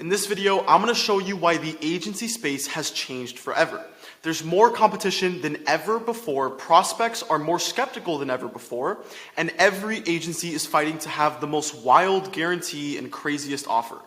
In this video, I'm going to show you why the agency space has changed forever. There's more competition than ever before, prospects are more skeptical than ever before, and every agency is fighting to have the most wild guarantee and craziest offer.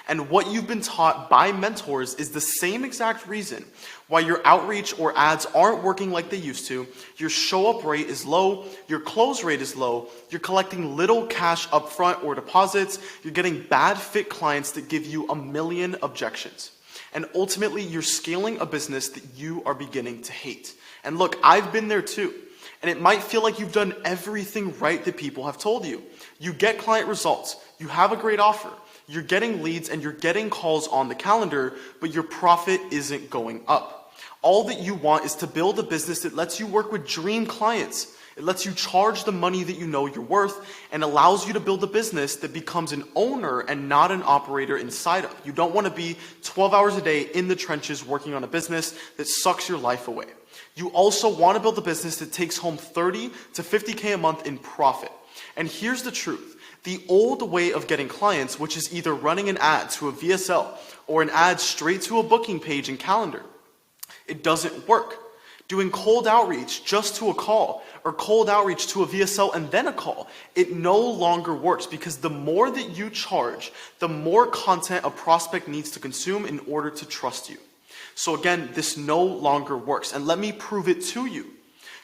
And what you've been taught by mentors is the same exact reason why your outreach or ads aren't working like they used to, your show-up rate is low, your close rate is low, you're collecting little cash upfront or deposits, you're getting bad fit clients that give you a million objections. And ultimately, you're scaling a business that you are beginning to hate. And look, I've been there too. And it might feel like you've done everything right that people have told you. You get client results, you have a great offer, you're getting leads and you're getting calls on the calendar, but your profit isn't going up. All that you want is to build a business that lets you work with dream clients. It lets you charge the money that you know you're worth and allows you to build a business that becomes an owner and not an operator inside of. You don't want to be 12 hours a day in the trenches working on a business that sucks your life away. You also want to build a business that takes home 30 to 50K a month in profit. And here's the truth. The old way of getting clients, which is either running an ad to a VSL or an ad straight to a booking page and calendar, it doesn't work. Doing cold outreach just to a call or cold outreach to a VSL and then a call, it no longer works because the more that you charge, the more content a prospect needs to consume in order to trust you. So again, this no longer works. And let me prove it to you.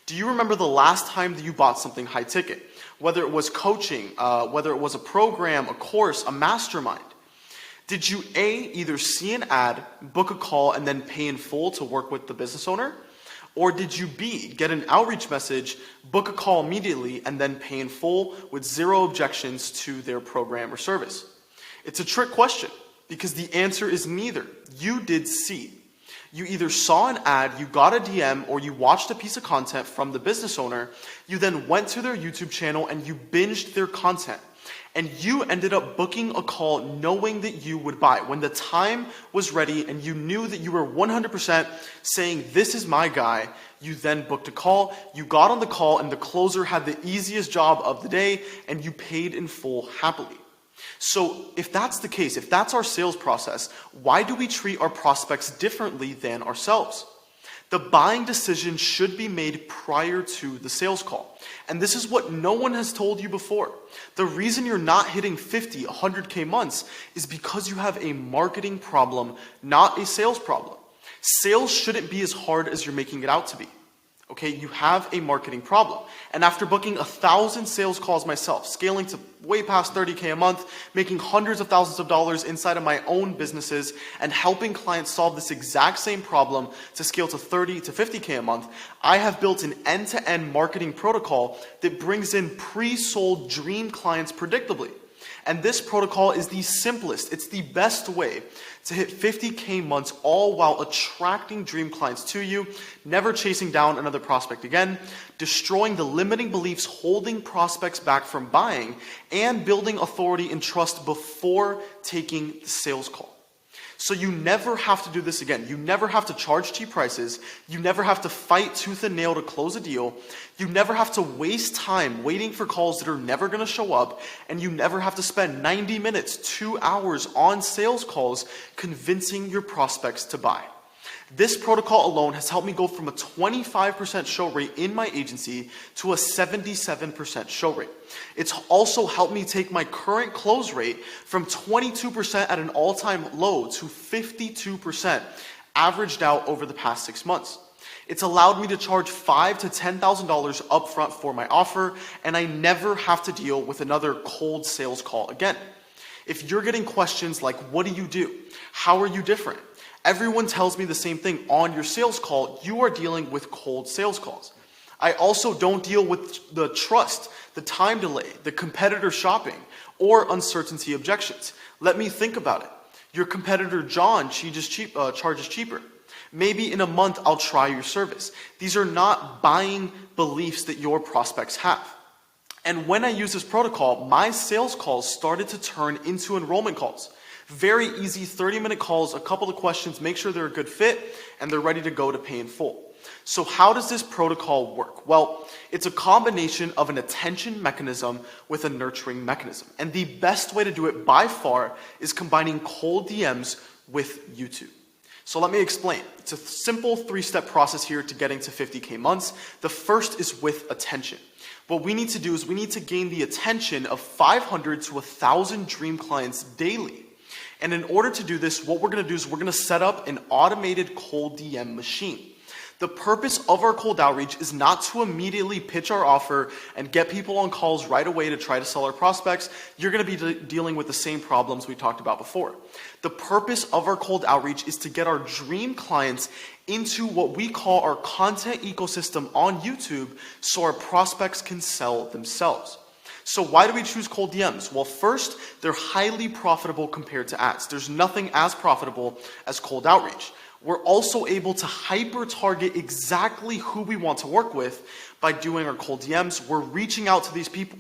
Do you remember the last time that you bought something high ticket? Whether it was coaching, whether it was a program, a course, a mastermind. Did you A, either see an ad, book a call, and then pay in full to work with the business owner? Or did you B, get an outreach message, book a call immediately, and then pay in full with zero objections to their program or service? It's a trick question because the answer is neither. You did C. You either saw an ad, you got a DM, or you watched a piece of content from the business owner. You then went to their YouTube channel and you binged their content. And you ended up booking a call knowing that you would buy. When the time was ready and you knew that you were 100% saying, this is my guy, you then booked a call, you got on the call, and the closer had the easiest job of the day, and you paid in full happily. So if that's the case, if that's our sales process, why do we treat our prospects differently than ourselves? The buying decision should be made prior to the sales call. And this is what no one has told you before. The reason you're not hitting 50, 100K months is because you have a marketing problem, not a sales problem. Sales shouldn't be as hard as you're making it out to be. Okay, you have a marketing problem. And after booking 1,000 sales calls myself, scaling to way past 30K a month, making hundreds of thousands of dollars inside of my own businesses, and helping clients solve this exact same problem to scale to 30 to 50K a month, I have built an end-to-end marketing protocol that brings in pre-sold dream clients predictably. And this protocol is the simplest, it's the best way to hit 50K months, all while attracting dream clients to you, never chasing down another prospect again, destroying the limiting beliefs holding prospects back from buying, and building authority and trust before taking the sales call. So you never have to do this again. You never have to charge cheap prices. You never have to fight tooth and nail to close a deal. You never have to waste time waiting for calls that are never going to show up. And you never have to spend 90 minutes, 2 hours on sales calls convincing your prospects to buy. This protocol alone has helped me go from a 25% show rate in my agency to a 77% show rate. It's also helped me take my current close rate from 22% at an all-time low to 52% averaged out over the past 6 months. It's allowed me to charge $5,000 to $10,000 upfront for my offer, and I never have to deal with another cold sales call again. If you're getting questions like, what do you do? How are you different? Everyone tells me the same thing. On your sales call, you are dealing with cold sales calls. I also don't deal with the trust, the time delay, the competitor shopping, or uncertainty objections. Let me think about it. Your competitor John charges cheaper. Maybe in a month I'll try your service. These are not buying beliefs that your prospects have. And when I use this protocol, my sales calls started to turn into enrollment calls. Very easy 30-minute calls, a couple of questions, make sure they're a good fit, and they're ready to go to pay in full. So how does this protocol work? Well, it's a combination of an attention mechanism with a nurturing mechanism. And the best way to do it by far is combining cold DMs with YouTube. So let me explain. It's a simple 3-step process here to getting to 50K months. The first is with attention. What we need to do is we need to gain the attention of 500 to 1,000 dream clients daily. And in order to do this, what we're going to do is we're going to set up an automated cold DM machine. The purpose of our cold outreach is not to immediately pitch our offer and get people on calls right away to try to sell our prospects. You're going to be dealing with the same problems we talked about before. The purpose of our cold outreach is to get our dream clients into what we call our content ecosystem on YouTube so our prospects can sell themselves. So why do we choose cold DMs? Well, first, they're highly profitable compared to ads. There's nothing as profitable as cold outreach. We're also able to hyper-target exactly who we want to work with by doing our cold DMs. We're reaching out to these people.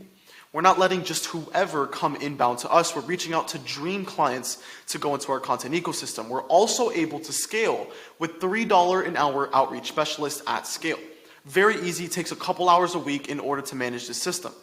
We're not letting just whoever come inbound to us. We're reaching out to dream clients to go into our content ecosystem. We're also able to scale with $3 an hour outreach specialists at scale. Very easy, takes a couple hours a week in order to manage this system.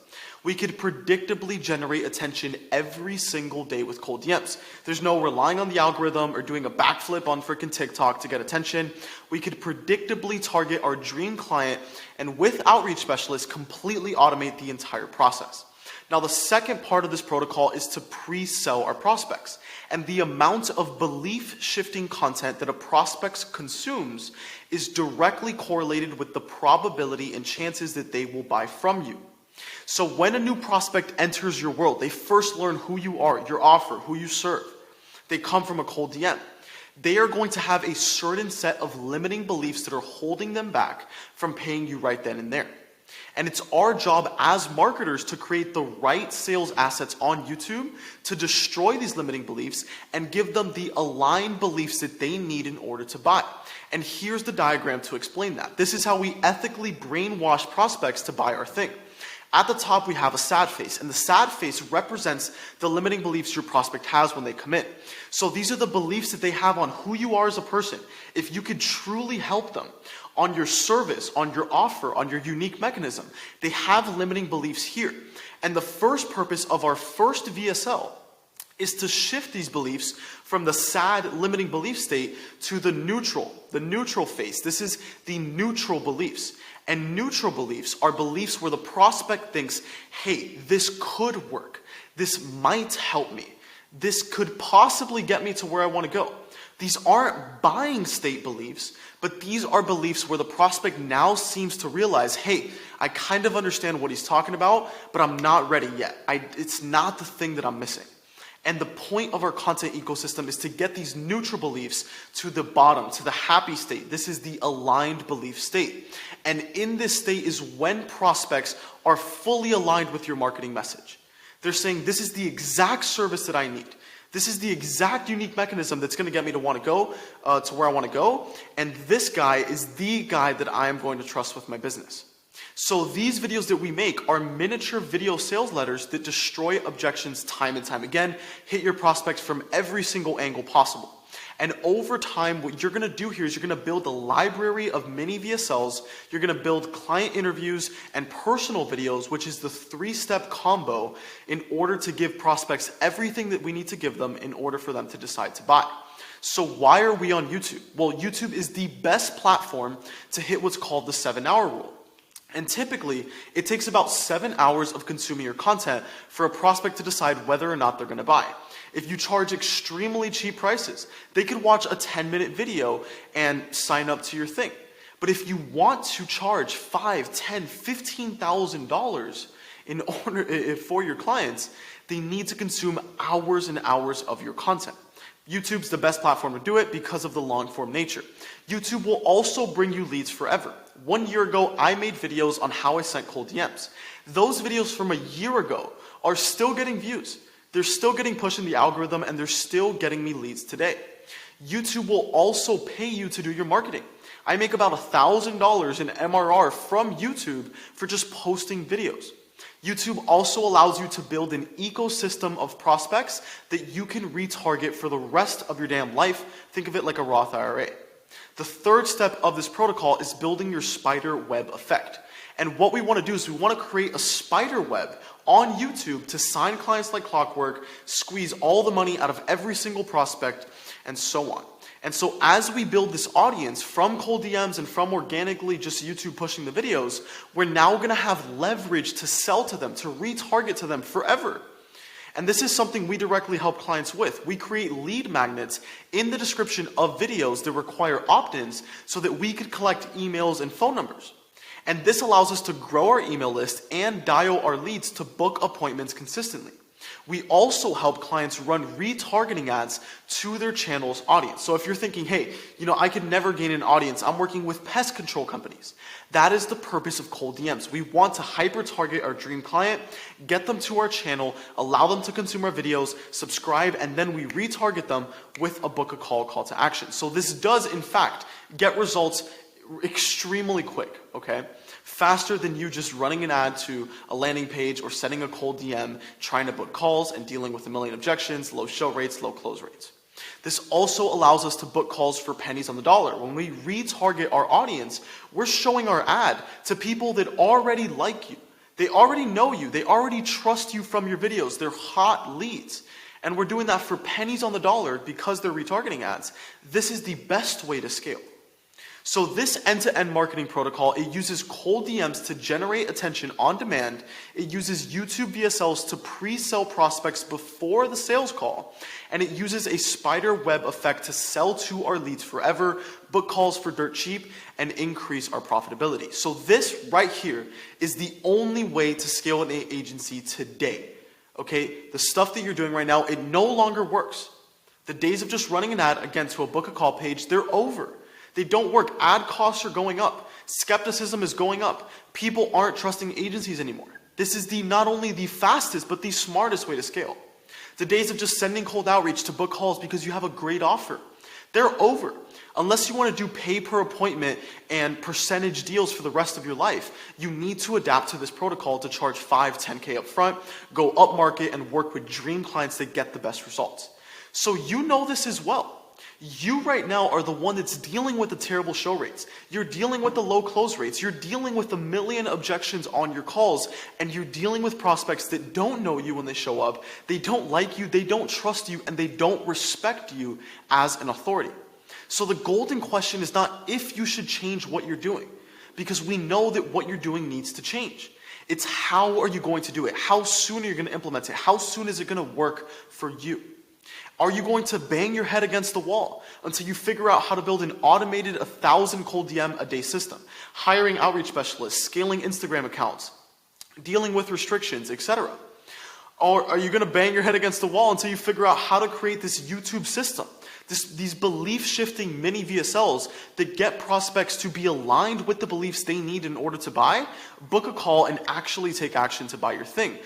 We could predictably generate attention every single day with cold DMs. There's no relying on the algorithm or doing a backflip on freaking TikTok to get attention. We could predictably target our dream client and with outreach specialists completely automate the entire process. Now the second part of this protocol is to pre-sell our prospects. And the amount of belief shifting content that a prospect consumes is directly correlated with the probability and chances that they will buy from you. So when a new prospect enters your world, they first learn who you are, your offer, who you serve. They come from a cold DM. They are going to have a certain set of limiting beliefs that are holding them back from paying you right then and there. And it's our job as marketers to create the right sales assets on YouTube to destroy these limiting beliefs and give them the aligned beliefs that they need in order to buy. And here's the diagram to explain that. This is how we ethically brainwash prospects to buy our thing. At the top, we have a sad face, and the sad face represents the limiting beliefs your prospect has when they come in. So these are the beliefs that they have on who you are as a person. If you could truly help them on your service, on your offer, on your unique mechanism, they have limiting beliefs here. And the first purpose of our first VSL is to shift these beliefs from the sad limiting belief state to the neutral face. This is the neutral beliefs. And neutral beliefs are beliefs where the prospect thinks, hey, this could work. This might help me. This could possibly get me to where I want to go. These aren't buying state beliefs, but these are beliefs where the prospect now seems to realize, hey, I kind of understand what he's talking about, but I'm not ready yet. It's not the thing that I'm missing. And the point of our content ecosystem is to get these neutral beliefs to the bottom, to the happy state. This is the aligned belief state. And in this state is when prospects are fully aligned with your marketing message. They're saying, this is the exact service that I need. This is the exact unique mechanism that's going to get me to want to go to where I want to go. And this guy is the guy that I am going to trust with my business. So these videos that we make are miniature video sales letters that destroy objections time and time again, hit your prospects from every single angle possible. And over time, what you're going to do here is you're going to build a library of mini VSLs. You're going to build client interviews and personal videos, which is the 3-step combo in order to give prospects everything that we need to give them in order for them to decide to buy. So why are we on YouTube? Well, YouTube is the best platform to hit what's called the 7-hour rule. And typically, it takes about 7 hours of consuming your content for a prospect to decide whether or not they're going to buy. If you charge extremely cheap prices, they could watch a 10-minute video and sign up to your thing. But if you want to charge $5,000, $10,000, $15,000 in order for your clients, they need to consume hours and hours of your content. YouTube's the best platform to do it because of the long-form nature. YouTube will also bring you leads forever. 1 year ago, I made videos on how I sent cold DMs. Those videos from a year ago are still getting views. They're still getting pushed in the algorithm, and they're still getting me leads today. YouTube will also pay you to do your marketing. I make about $1,000 in MRR from YouTube for just posting videos. YouTube also allows you to build an ecosystem of prospects that you can retarget for the rest of your damn life. Think of it like a Roth IRA. The third step of this protocol is building your spider web effect. And what we want to do is we want to create a spider web on YouTube to sign clients like clockwork, squeeze all the money out of every single prospect, and so on. And so as we build this audience from cold DMs and from organically just YouTube pushing the videos, we're now going to have leverage to sell to them, to retarget to them forever. And this is something we directly help clients with. We create lead magnets in the description of videos that require opt-ins so that we could collect emails and phone numbers. And this allows us to grow our email list and dial our leads to book appointments consistently. We also help clients run retargeting ads to their channel's audience. So if you're thinking, hey, I could never gain an audience, I'm working with pest control companies. That is the purpose of cold DMs. We want to hyper-target our dream client, get them to our channel, allow them to consume our videos, subscribe, and then we retarget them with a book a call to action. So this does, in fact, get results extremely quick, okay? Faster than you just running an ad to a landing page or sending a cold DM, trying to book calls and dealing with a million objections, low show rates, low close rates. This also allows us to book calls for pennies on the dollar. When we retarget our audience, we're showing our ad to people that already like you. They already know you. They already trust you from your videos. They're hot leads. And we're doing that for pennies on the dollar because they're retargeting ads. This is the best way to scale. So this end-to-end marketing protocol, it uses cold DMs to generate attention on demand. It uses YouTube VSLs to pre-sell prospects before the sales call. And it uses a spider web effect to sell to our leads forever, book calls for dirt cheap, and increase our profitability. So this right here is the only way to scale an agency today. Okay, the stuff that you're doing right now, it no longer works. The days of just running an ad, again, to a book a call page, they're over. They don't work. Ad costs are going up. Skepticism is going up. People aren't trusting agencies anymore. This is not only the fastest, but the smartest way to scale. The days of just sending cold outreach to book calls because you have a great offer, they're over. Unless you want to do pay per appointment and percentage deals for the rest of your life, you need to adapt to this protocol to charge 5, 10K up front, go up market, and work with dream clients that get the best results. So you know this as well. You right now are the one that's dealing with the terrible show rates. You're dealing with the low close rates. You're dealing with a million objections on your calls, and you're dealing with prospects that don't know you when they show up. They don't like you, they don't trust you, and they don't respect you as an authority. So the golden question is not if you should change what you're doing, because we know that what you're doing needs to change. It's how are you going to do it? How soon are you going to implement it? How soon is it going to work for you? Are you going to bang your head against the wall until you figure out how to build an automated 1,000 cold DM a day system, hiring outreach specialists, scaling Instagram accounts, dealing with restrictions, etc.? Or are you going to bang your head against the wall until you figure out how to create this YouTube system, these belief-shifting mini VSLs that get prospects to be aligned with the beliefs they need in order to buy, book a call, and actually take action to buy your thing?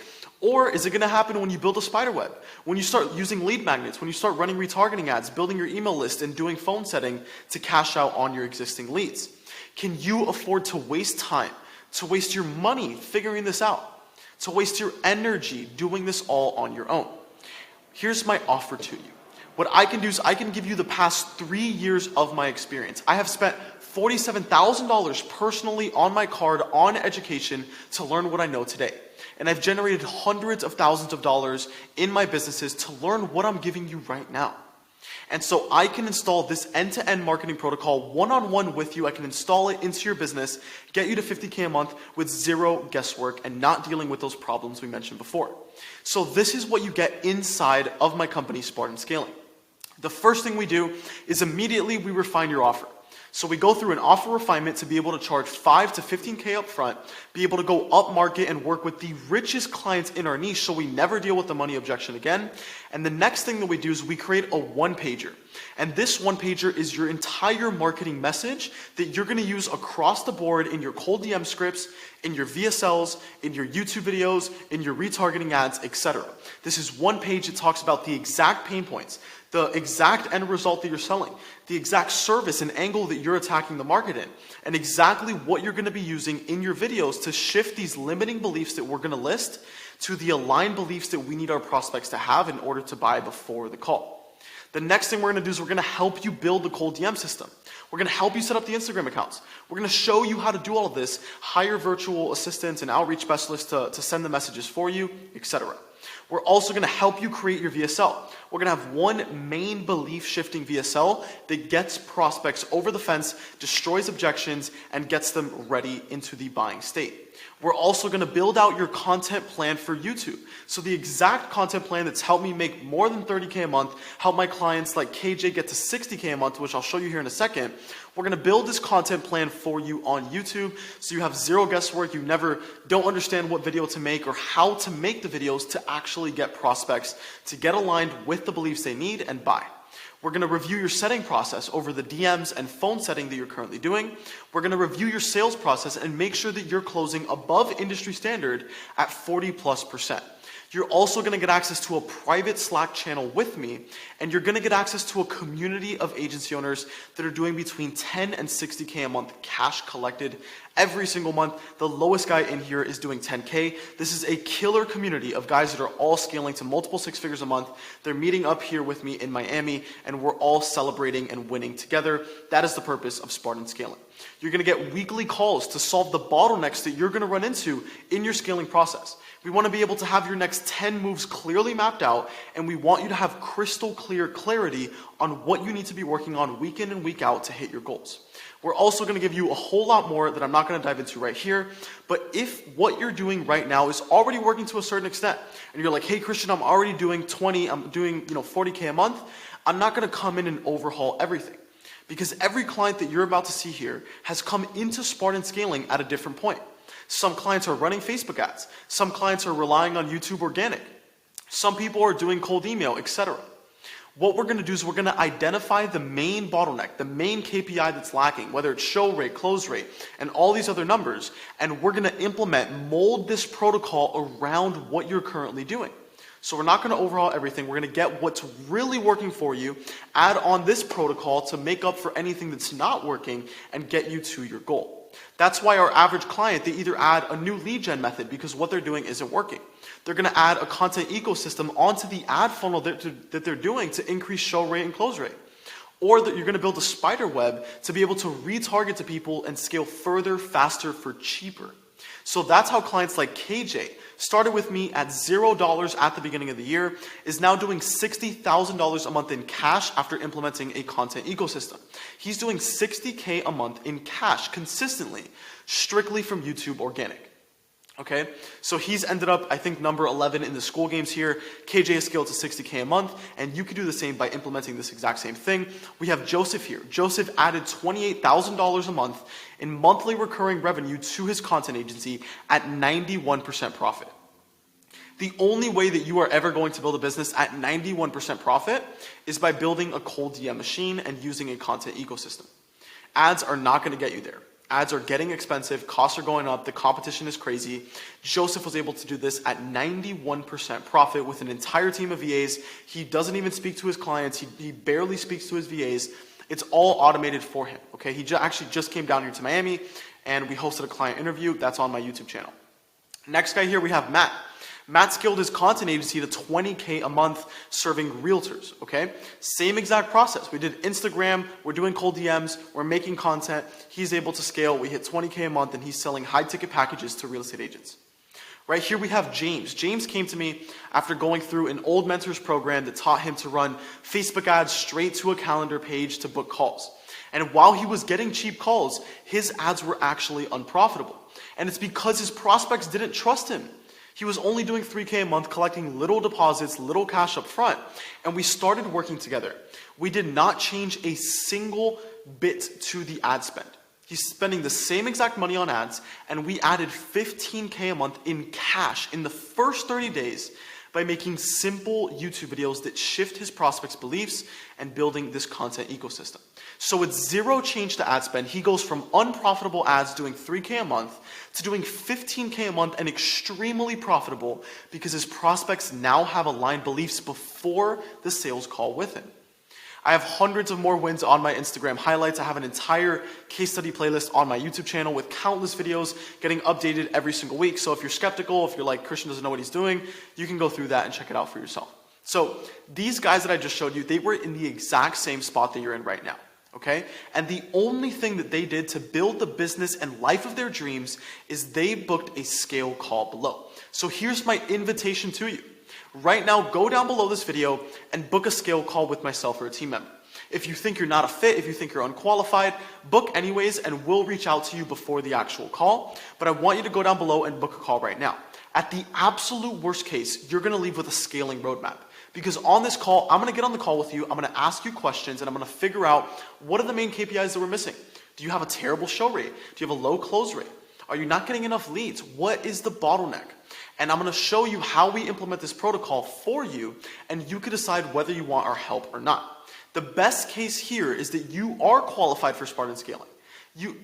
Or is it going to happen when you build a spider web, when you start using lead magnets, when you start running retargeting ads, building your email list, and doing phone setting to cash out on your existing leads? Can you afford to waste time, to waste your money figuring this out, to waste your energy doing this all on your own? Here's my offer to you. What I can do is I can give you the past 3 years of my experience. I have spent $47,000 personally on my card on education to learn what I know today. And I've generated hundreds of thousands of dollars in my businesses to learn what I'm giving you right now. And so I can install this end-to-end marketing protocol one-on-one with you. I can install it into your business, get you to 50K a month with zero guesswork and not dealing with those problems we mentioned before. So this is what you get inside of my company, Spartan Scaling. The first thing we do is immediately we refine your offer. So we go through an offer refinement to be able to charge 5 to 15K up front, be able to go up market and work with the richest clients in our niche so we never deal with the money objection again. And the next thing that we do is we create a one-pager. And this one-pager is your entire marketing message that you're going to use across the board in your cold DM scripts, in your VSLs, in your YouTube videos, in your retargeting ads, etc. This is one page that talks about the exact pain points, the exact end result that you're selling, the exact service and angle that you're attacking the market in, and exactly what you're going to be using in your videos to shift these limiting beliefs that we're going to list to the aligned beliefs that we need our prospects to have in order to buy before the call. The next thing we're going to do is we're going to help you build the cold DM system. We're going to help you set up the Instagram accounts. We're going to show you how to do all of this, hire virtual assistants and outreach specialists to send the messages for you, etc. We're also going to help you create your VSL. We're going to have one main belief shifting VSL that gets prospects over the fence, destroys objections, and gets them ready into the buying state. We're also going to build out your content plan for YouTube. So the exact content plan that's helped me make more than $30K a month, help my clients like KJ get to $60K a month, which I'll show you here in a second. We're going to build this content plan for you on YouTube so you have zero guesswork. You never don't understand what video to make or how to make the videos to actually get prospects to get aligned with the beliefs they need and buy. We're going to review your setting process over the DMs and phone setting that you're currently doing. We're going to review your sales process and make sure that you're closing above industry standard at 40+%. You're also going to get access to a private Slack channel with me, and you're going to get access to a community of agency owners that are doing between 10 and 60K a month cash collected every single month. The lowest guy in here is doing 10K. This is a killer community of guys that are all scaling to multiple six figures a month. They're meeting up here with me in Miami, and we're all celebrating and winning together. That is the purpose of Spartan Scaling. You're going to get weekly calls to solve the bottlenecks that you're going to run into in your scaling process. We want to be able to have your next 10 moves clearly mapped out, and we want you to have crystal clear clarity on what you need to be working on week in and week out to hit your goals. We're also going to give you a whole lot more that I'm not going to dive into right here, but if what you're doing right now is already working to a certain extent, and you're like, hey Christian, I'm already doing 20, I'm doing 40K a month, I'm not going to come in and overhaul everything. Because every client that you're about to see here has come into Spartan Scaling at a different point. Some clients are running Facebook ads. Some clients are relying on YouTube organic. Some people are doing cold email, etc. What we're going to do is we're going to identify the main bottleneck, the main KPI that's lacking, whether it's show rate, close rate, and all these other numbers, and we're going to mold this protocol around what you're currently doing. So we're not going to overhaul everything. We're going to get what's really working for you, add on this protocol to make up for anything that's not working, and get you to your goal. That's why our average client, they either add a new lead gen method because what they're doing isn't working. They're going to add a content ecosystem onto the ad funnel that they're doing to increase show rate and close rate. Or that you're going to build a spider web to be able to retarget to people and scale further, faster, for cheaper. So that's how clients like KJ started with me at $0 at the beginning of the year, is now doing $60,000 a month in cash after implementing a content ecosystem. He's doing $60K a month in cash consistently, strictly from YouTube organic. Okay, so he's ended up, I think, number 11 in the school games here. KJ has scaled to $60K a month, and you can do the same by implementing this exact same thing. We have Joseph here. Joseph added $28,000 a month in monthly recurring revenue to his content agency at 91% profit. The only way that you are ever going to build a business at 91% profit is by building a cold DM machine and using a content ecosystem. Ads are not going to get you there. Ads are getting expensive, costs are going up, the competition is crazy. Joseph was able to do this at 91% profit with an entire team of VAs. He doesn't even speak to his clients. He barely speaks to his VAs. It's all automated for him. Okay, he actually just came down here to Miami, and we hosted a client interview. That's on my YouTube channel. Next guy here, we have Matt. Matt scaled his content agency to $20K a month serving realtors, okay? Same exact process. We did Instagram, we're doing cold DMs, we're making content. He's able to scale. We hit $20K a month, and he's selling high ticket packages to real estate agents. Right here we have James. James came to me after going through an old mentors program that taught him to run Facebook ads straight to a calendar page to book calls. And while he was getting cheap calls, his ads were actually unprofitable. And it's because his prospects didn't trust him. He was only doing $3K a month, collecting little deposits, little cash up front, and we started working together. We did not change a single bit to the ad spend. He's spending the same exact money on ads, and we added $15K a month in cash in the first 30 days by making simple YouTube videos that shift his prospects' beliefs and building this content ecosystem. So with zero change to ad spend, he goes from unprofitable ads doing $3K a month to doing $15K a month and extremely profitable because his prospects now have aligned beliefs before the sales call with him. I have hundreds of more wins on my Instagram highlights. I have an entire case study playlist on my YouTube channel with countless videos getting updated every single week. So if you're skeptical, if you're like, Christian doesn't know what he's doing, you can go through that and check it out for yourself. So these guys that I just showed you, they were in the exact same spot that you're in right now. Okay? And the only thing that they did to build the business and life of their dreams is they booked a scale call below. So here's my invitation to you. Right now, go down below this video and book a scale call with myself or a team member. If you think you're not a fit, if you think you're unqualified, book anyways and we'll reach out to you before the actual call. But I want you to go down below and book a call right now. At the absolute worst case, you're going to leave with a scaling roadmap. Because on this call, I'm going to get on the call with you, I'm going to ask you questions, and I'm going to figure out what are the main KPIs that we're missing. Do you have a terrible show rate? Do you have a low close rate? Are you not getting enough leads? What is the bottleneck? And I'm going to show you how we implement this protocol for you, and you can decide whether you want our help or not. The best case here is that you are qualified for Spartan Scaling. You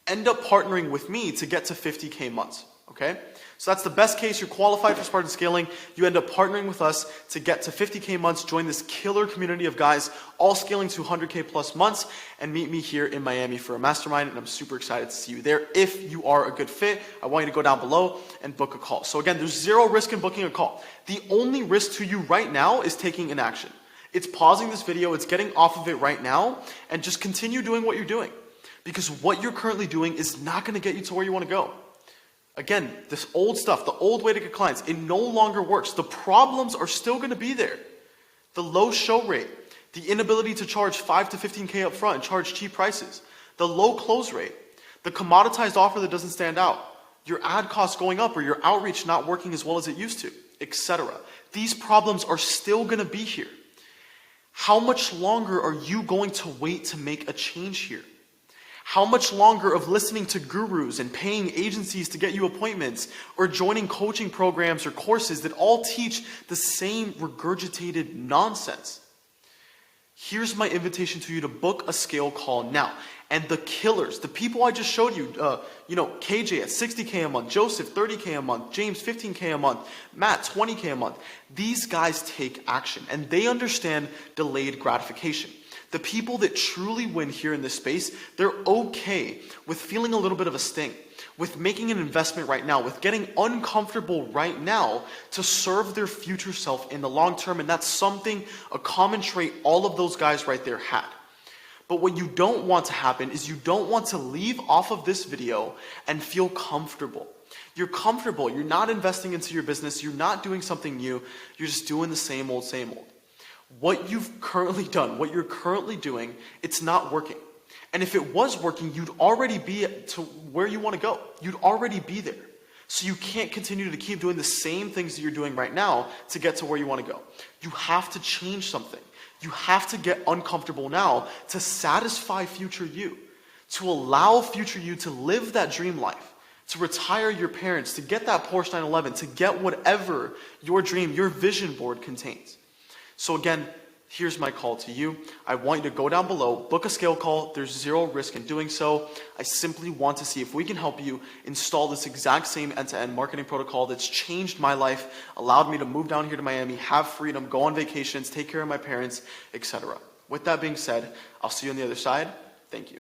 end up partnering with me to get to 50K months, okay? So that's the best case. You're qualified for Spartan Scaling. You end up partnering with us to get to 50K months, join this killer community of guys, all scaling to 100K plus months, and meet me here in Miami for a mastermind, and I'm super excited to see you there. If you are a good fit, I want you to go down below and book a call. So again, there's zero risk in booking a call. The only risk to you right now is taking an action. It's pausing this video, it's getting off of it right now, and just continue doing what you're doing. Because what you're currently doing is not going to get you to where you want to go. Again, this old stuff, the old way to get clients, it no longer works. The problems are still going to be there. The low show rate, the inability to charge 5 to 15K up front and charge cheap prices, the low close rate, the commoditized offer that doesn't stand out, your ad costs going up or your outreach not working as well as it used to, etc. These problems are still going to be here. How much longer are you going to wait to make a change here? How much longer of listening to gurus and paying agencies to get you appointments or joining coaching programs or courses that all teach the same regurgitated nonsense? Here's my invitation to you to book a scale call now. And the killers, the people I just showed you, KJ at 60K a month, Joseph 30K a month, James 15K a month, Matt 20K a month. These guys take action and they understand delayed gratification. The people that truly win here in this space, they're okay with feeling a little bit of a sting, with making an investment right now, with getting uncomfortable right now to serve their future self in the long term. And that's something, a common trait all of those guys right there had. But what you don't want to happen is you don't want to leave off of this video and feel comfortable. You're comfortable. You're not investing into your business. You're not doing something new. You're just doing the same old, same old. What you've currently done, what you're currently doing, it's not working. And if it was working, you'd already be to where you want to go. You'd already be there. So you can't continue to keep doing the same things that you're doing right now to get to where you want to go. You have to change something. You have to get uncomfortable now to satisfy future you, to allow future you to live that dream life, to retire your parents, to get that Porsche 911, to get whatever your dream, your vision board contains. So again, here's my call to you. I want you to go down below, book a scale call. There's zero risk in doing so. I simply want to see if we can help you install this exact same end-to-end marketing protocol that's changed my life, allowed me to move down here to Miami, have freedom, go on vacations, take care of my parents, etc. With that being said, I'll see you on the other side. Thank you.